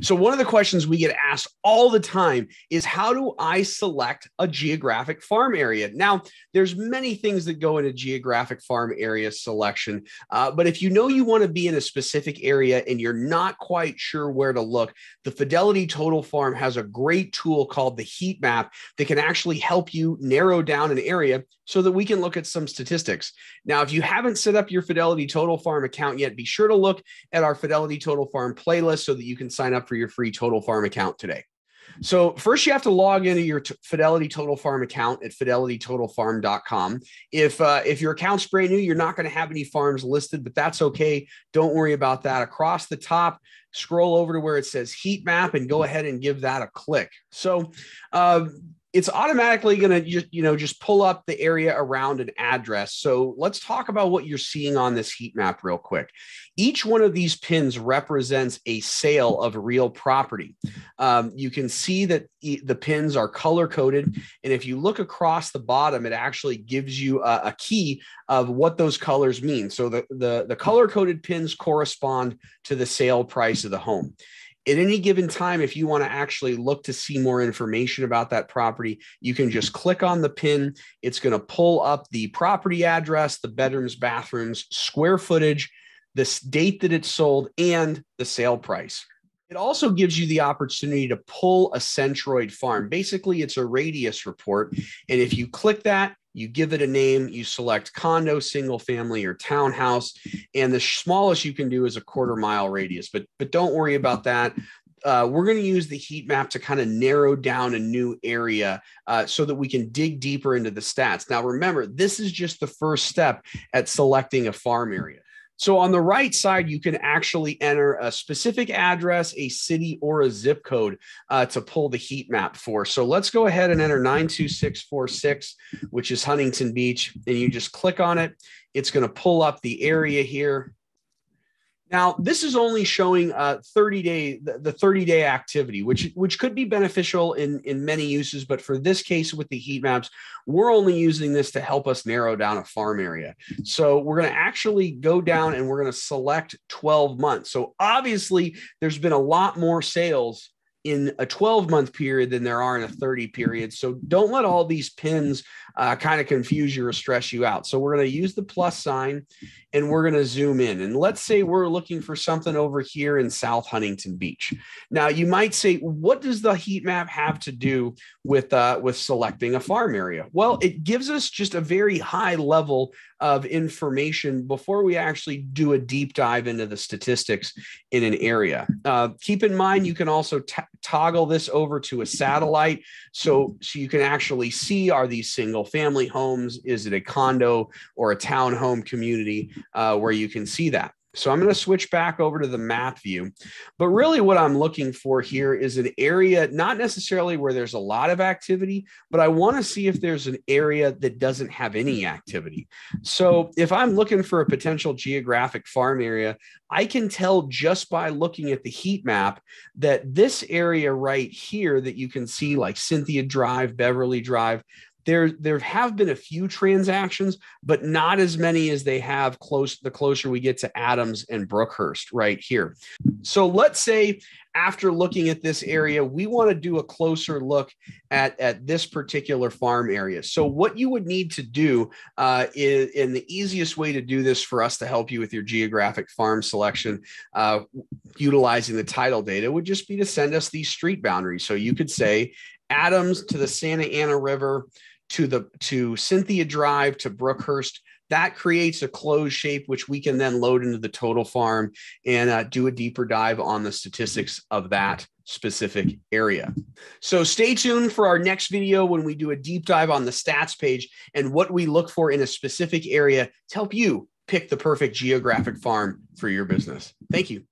So one of the questions we get asked all the time is, how do I select a geographic farm area? Now, there's many things that go into geographic farm area selection, but if you know you want to be in a specific area and you're not quite sure where to look, the Fidelity Total Farm has a great tool called the heat map that can actually help you narrow down an area so that we can look at some statistics. Now, if you haven't set up your Fidelity Total Farm account yet, be sure to look at our Fidelity Total Farm playlist so that you can sign up for your free Total Farm account today. So first you have to log into your Fidelity Total Farm account at fidelitytotalfarm.com. If your account's brand new, you're not going to have any farms listed, but that's okay. Don't worry about that. Across the top, scroll over to where it says heat map and go ahead and give that a click. So it's automatically going to just pull up the area around an address. So let's talk about what you're seeing on this heat map real quick. Each one of these pins represents a sale of real property. You can see that the pins are color coded. And if you look across the bottom, it actually gives you a key of what those colors mean. So the color coded pins correspond to the sale price of the home. At any given time, if you want to actually look to see more information about that property, you can just click on the pin. It's going to pull up the property address, the bedrooms, bathrooms, square footage, the date that it's sold, and the sale price. It also gives you the opportunity to pull a centroid farm. Basically, it's a radius report. And if you click that, you give it a name, you select condo, single family, or townhouse, and the smallest you can do is a 1/4 mile radius. But don't worry about that. We're going to use the heat map to kind of narrow down a new area so that we can dig deeper into the stats. Now, remember, this is just the first step at selecting a farm area. So on the right side, you can actually enter a specific address, a city, or a zip code to pull the heat map for. So let's go ahead and enter 92646, which is Huntington Beach, and you just click on it. It's going to pull up the area here. Now, this is only showing the 30-day activity, which could be beneficial in many uses. But for this case with the heat maps, we're only using this to help us narrow down a farm area. So we're going to actually go down and we're going to select 12 months. So obviously, there's been a lot more sales in a 12-month period than there are in a 30 period. So don't let all these pins kind of confuse you or stress you out. So we're going to use the plus sign and we're going to zoom in. And let's say we're looking for something over here in South Huntington Beach. Now you might say, what does the heat map have to do with selecting a farm area? Well, it gives us just a very high level of information before we actually do a deep dive into the statistics in an area. Keep in mind, you can also toggle this over to a satellite. So you can actually see, are these single family homes? Is it a condo or a townhome community where you can see that? So I'm going to switch back over to the map view, but really what I'm looking for here is an area, not necessarily where there's a lot of activity, but I want to see if there's an area that doesn't have any activity. So if I'm looking for a potential geographic farm area, I can tell just by looking at the heat map that this area right here that you can see, like Cynthia Drive, Beverly Drive, there have been a few transactions, but not as many as they have the closer we get to Adams and Brookhurst right here. So let's say after looking at this area, we want to do a closer look at this particular farm area. So what you would need to do is, and the easiest way to do this for us to help you with your geographic farm selection, utilizing the title data, would just be to send us these street boundaries. So you could say Adams to the Santa Ana River, to Cynthia Drive, to Brookhurst. That creates a closed shape, which we can then load into the total farm and do a deeper dive on the statistics of that specific area. So stay tuned for our next video when we do a deep dive on the stats page and what we look for in a specific area to help you pick the perfect geographic farm for your business. Thank you.